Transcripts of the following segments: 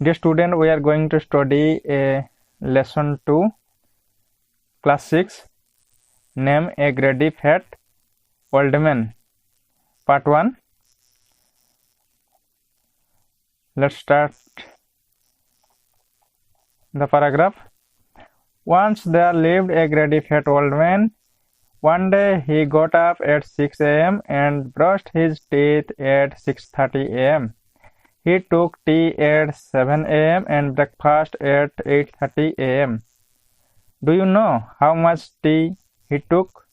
Dear student, we are going to study a lesson 2, class 6, name a grady fat old man, part 1. Let's start the paragraph. Once there lived a grady fat old man. One day he got up at 6 a.m. and brushed his teeth at 6:30 a.m. He took tea at 7 a.m. and breakfast at 8:30 a.m. Do you know how much tea he took?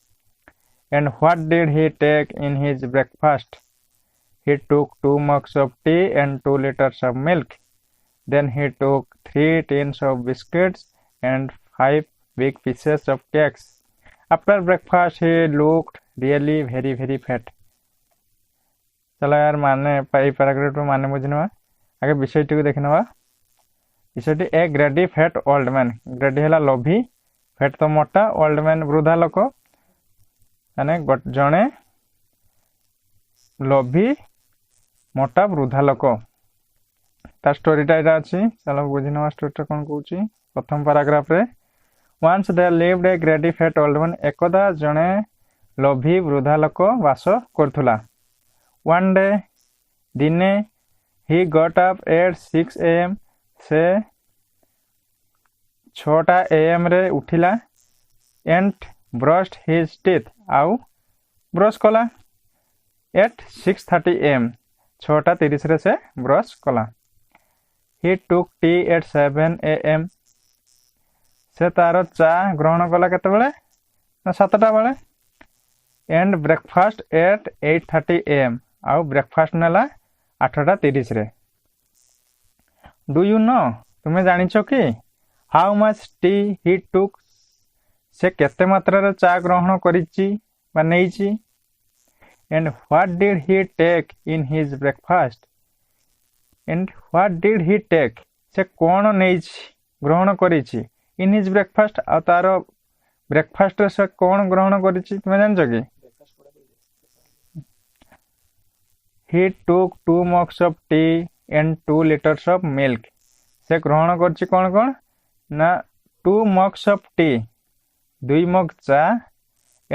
And what did he take in his breakfast? He took 2 mugs of tea and 2 liters of milk. Then he took 3 tins of biscuits and 5 big pieces of cakes. After breakfast he looked really very fat. चलो यार माने paragraph माने बुझिनवा आगे विषयटी को देखिनवा विषयटी a greedy fat old man greedy हला लोभी फैट तो मोटा ओल्ड मैन वृद्धा लोक माने जणे लोभी मोटा वृद्धा लोक ता स्टोरीटा एटा अछि चलो बुझिनवा स्टोरीटा कोन कहूची प्रथम पैराग्राफ रे Once there lived a grady fat old man. एकदा जणे लोभी वृद्धा लोक वास करथुला. One day दिने he got up at 6 a.m. से 6 a.m. रे उठिला and brushed his teeth आउ ब्रश कला at 6:30 a.m. 6:30 रे से ब्रश कला. He took tea at 7 a.m. से तार चा ग्रहण कला केते बेले ना 7टा बेले एंड ब्रेकफास्ट एट 8:30 am आउ ब्रेकफास्ट नेला 8:30 रे. डू यू नो तुमे जानिछो कि how much tea he took से केते मात्रा रे चा ग्रहण करिछि बा नेइछि and what did he take in his breakfast and what did he take से कोन नेइछि ग्रहण करिछि इन हिज ब्रेकफास्ट आ तार ब्रेकफास्ट से कौन ग्रहण करिछि तुमे जानछो कि ही टुक 2 mugs of tea and 2 liters of milk से ग्रहण करछि कौन कौन ना 2 mugs of tea 2 मग चा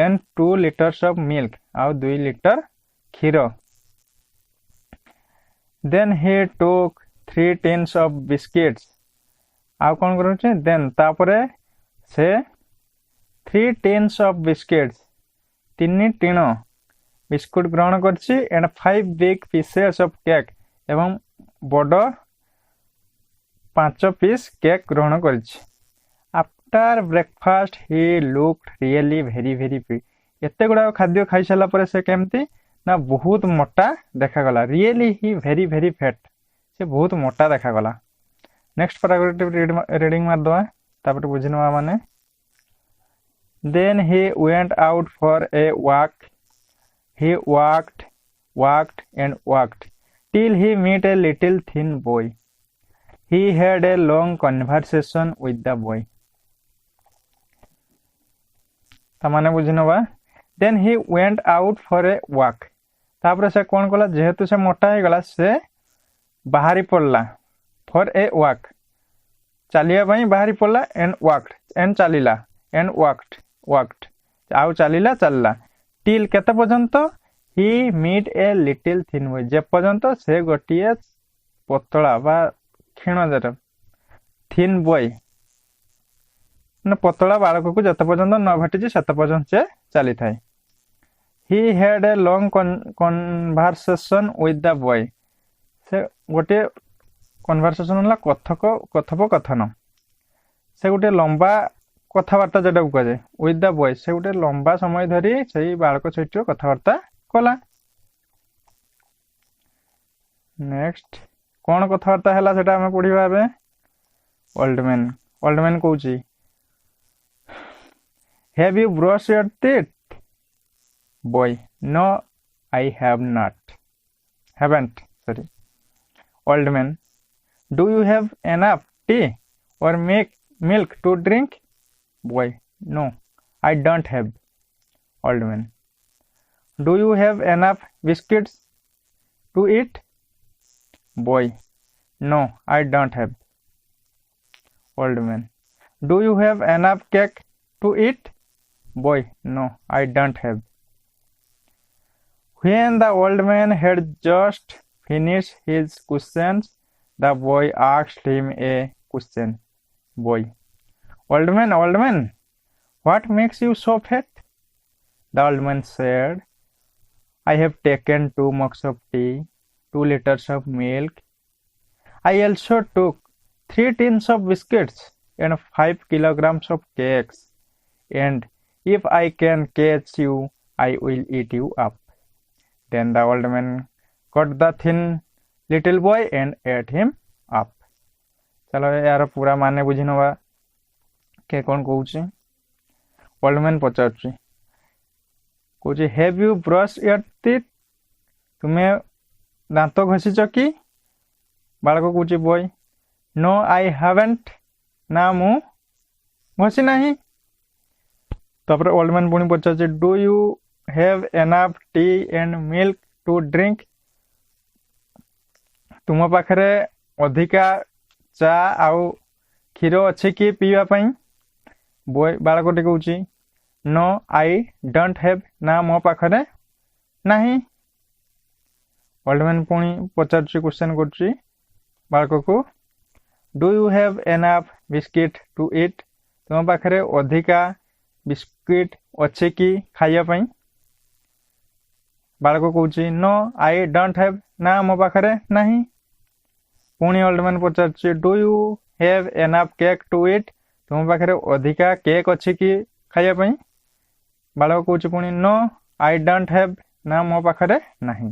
and 2 liters of milk आ 2 लीटर क्षीर. Then he took 3 tins of biscuits आउ कौन करूचे देन तापरे से 3 tins of biscuits 3 tin biscuit ग्रहण करछि and 5 big pieces of cake एवं बड़ 5 पीस केक ग्रहण करछि. After breakfast he looked really very fit. एते गुडा खाद्य खाइ साला परे से केमती ना बहुत मोटा देखा गला. रियली ही वेरी फैट से बहुत मोटा देखा गला. नेक्स्ट पैराग्राफ रीडिंग मार दवा तापर बुझिनवा माने. Then he went out for a walk. He walked and walked till he met a little thin boy. He had a long conversation with the boy. तामाने बुझिनवा. Then he went out for a walk. तापर से कोन कला जेहेतु से मोटा हे गला से बाहरी पड़ला for a walk चलिया पई बाहरी पड़ला and walked and चलिला and walked आउ चलिला चलला till केते पर्यंत he meet a little thin boy जे पर्यंत से गोटिए पतला बा क्षीण जरा thin boy न पतला बालक को जते पर्यंत न भेटिछि सेते पर्यंत से चली थाए. He had a long conversation with the boy से गोटे कन्वर्सेशन होला कथोपकथन से गोटे लंबा कथावार्ता जेटा को जाय विथ द बॉय से गोटे लंबा समय धरी सही बालक सहित कथावार्ता कला. नेक्स्ट कोन कथावार्ता हला सेटा हम पढिबा बे. ओल्ड मैन कहूची have you brush your teeth boy no I haven't sorry. Old man Do you have enough tea or milk to drink? Boy, no, I don't have. Old man. Do you have enough biscuits to eat? Boy, No, I don't have. Old man. Do you have enough cake to eat? Boy. No, I don't have. When the old man had just finished his questions, the boy asked him a question. Boy. Old man, what makes you so fat? The old man said, I have taken 2 mugs of tea, 2 liters of milk. I also took 3 tins of biscuits and 5 kilograms of cakes. And if I can catch you, I will eat you up. Then the old man caught the thin little boy and ate him up. चलो यार पूरा माने बुझी नवा के कौन कहूची old man पचारुची कहूची have you brush your teeth तुम्हें दांत घसीच कि बालक कहूची बॉय नो आई हैवंट ना मु घसी नहीं तापर ओल्ड मैन पुणी पचारुची do you have enough tea and milk to drink तुम पाखरे अधिका चा आउ क्षीर अच्छे कि पीवा पाई बॉय बालकटी कहूची नो आई डोंट हैव ना मो पाखरे नहीं ओल्ड मैन पुणी पचारुची क्वेश्चन करुची बालक को do you have enough biscuit to eat तुम पाखरे अधिका बिस्किट अच्छे कि खाइया पाई बालक कहूची नो आई डोंट हैव ना मो पाखरे नहीं पुणी ओल्ड मैन पचारुची do you have enough cake to eat तुम पाखरे अधिका केक अच्छी कि खाइया पाई बालक कहूची पुणी नो आई डोंट हैव ना मो पाखरे नहीं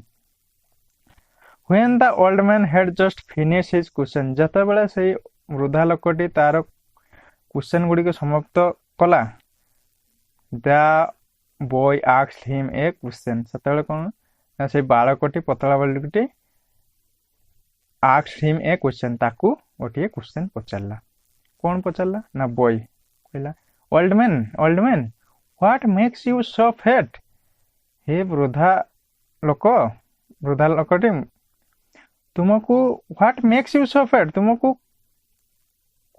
When the old man had just finished his question जतबेले से वृद्धा लोकटी तार क्वेश्चन गुड़ी को समाप्त कला the boy asked him a question सतबेले कौन ना से बालकटी पतला बालकटी asked him a question ताकू गोटे क्वेश्चन पचारला कौन पचारला ना boy कहला old man what makes you so fat हे वृद्धा लोकटी तुमको what makes you so fat तुमको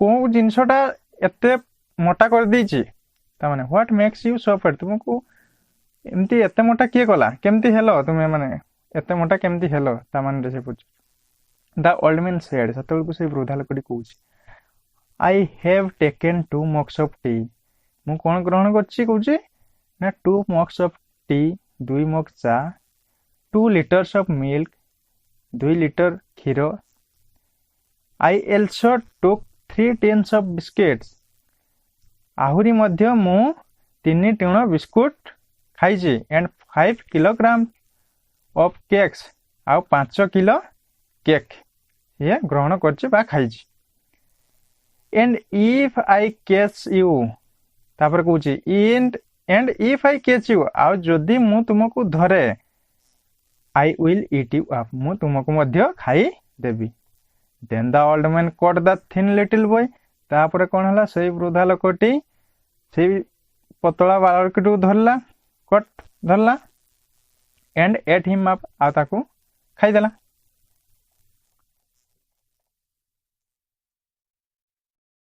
को जिनसटा एते मोटा कर दीची ता माने what makes you so fat तुमको एमती एते मोटा किए कला केमती हेलो तुमे माने एते मोटा केमती हेलो ता माने से पूछ द ओल्ड मैन सेड सतल को से वृद्धा लोकडी कहूची I have taken 2 mugs of tea मु कोन ग्रहण करछि कहूची ना 2 मग्स ऑफ टी 2 मग चा 2 लीटर्स ऑफ मिल्क 2 लीटर क्षीर I also took 3 tins of biscuits आहुरी मध्य मु 3 टिण बिस्कुट खाइछि एंड 5 किलोग्राम ऑफ केक्स आ 5 किलो केक ये ग्रहण करछि बा खाइछि and if I catch you तापर कहूछि and if I catch you आ जदी मु तुमको धरे I will eat you up मु तुमको मध्य खाई देबी then the old man caught the thin little boy तापर कोन हला सही वृद्धा लोकटी सही पतला बालकटू धरला and ate him up आ ताकू खाई देला।